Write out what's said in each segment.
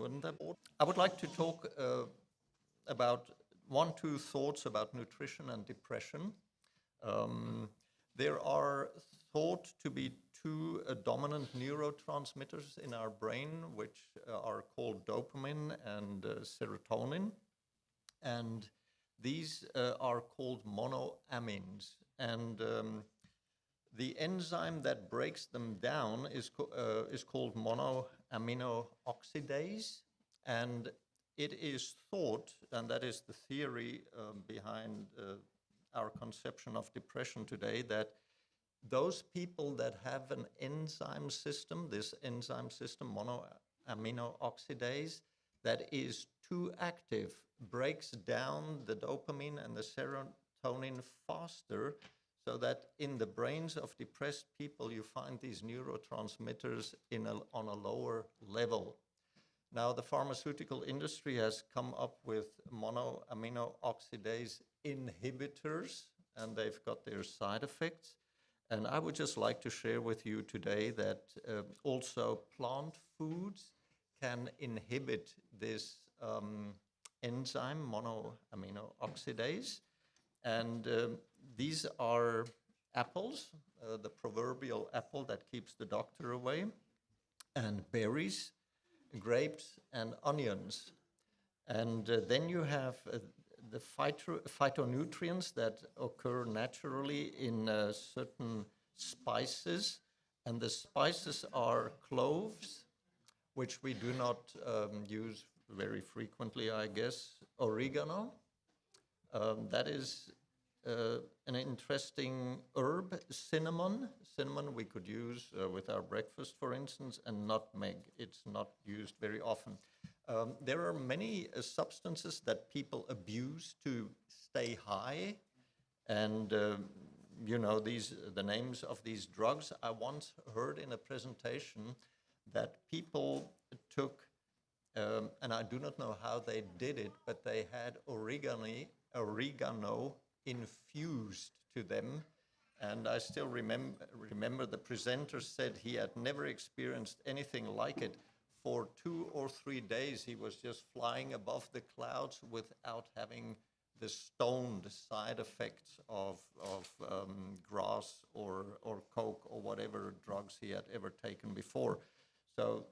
Wouldn't that? I would like to talk about two thoughts about nutrition and depression. Um, there are thought to be two dominant neurotransmitters in our brain, which are called dopamine and serotonin. And these are called monoamines. And the enzyme that breaks them down is called monoamino oxidase, and it is thought, and that is the theory behind our conception of depression today, that those people that have an enzyme system, this enzyme system, monoamino oxidase, that is too active, breaks down the dopamine and the serotonin faster, so that in the brains of depressed people, you find these neurotransmitters on a lower level. Now, the pharmaceutical industry has come up with monoamino oxidase inhibitors, and they've got their side effects. And I would just like to share with you today that also plant foods can inhibit this enzyme, monoamino oxidase. And these are apples, the proverbial apple that keeps the doctor away, and berries, grapes, and onions. And then you have the phytonutrients that occur naturally in certain spices. And the spices are cloves, which we do not use very frequently, I guess. Oregano, that is an interesting herb. Cinnamon we could use with our breakfast, for instance, and nutmeg. It's not used very often. There are many substances that people abuse to stay high, and the names of these drugs. I once heard in a presentation that people took, and I do not know how they did it, but they had oregano infused to them. And I still remember the presenter said he had never experienced anything like it. For 2 or 3 days, he was just flying above the clouds without having the stoned side effects of grass or coke or whatever drugs he had ever taken before. So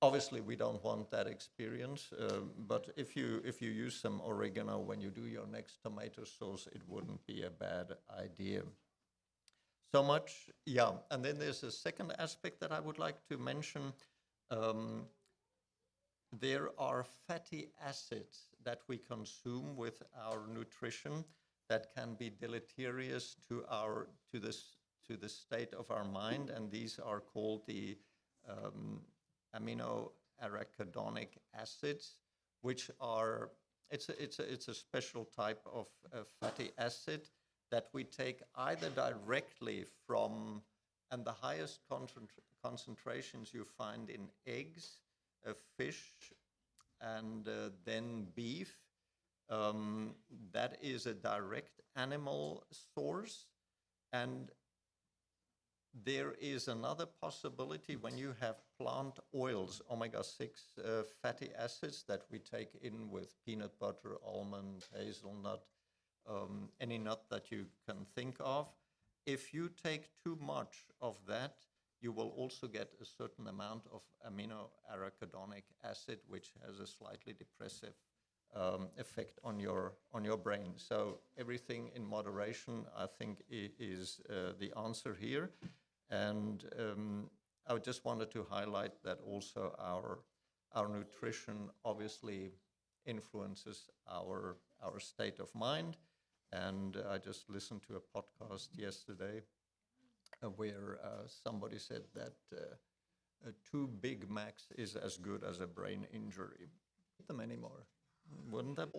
obviously, we don't want that experience, but if you use some oregano when you do your next tomato sauce, it wouldn't be a bad idea. So much, yeah. And then there's a second aspect that I would like to mention. There are fatty acids that we consume with our nutrition that can be deleterious to the state of our mind, and these are called the amino arachidonic acids, which are it's a special type of fatty acid that we take either directly from, and the highest concentrations you find in eggs, fish, and then beef. That is a direct animal source, and there is another possibility when you have plant oils, omega-6 fatty acids that we take in with peanut butter, almond, hazelnut, any nut that you can think of. If you take too much of that, you will also get a certain amount of amino arachidonic acid, which has a slightly depressive effect on your brain. So everything in moderation, I think, is the answer here. And I just wanted to highlight that also our nutrition obviously influences our state of mind. And I just listened to a podcast yesterday where somebody said that 2 Big Macs is as good as a brain injury. Eat them anymore. Wouldn't that?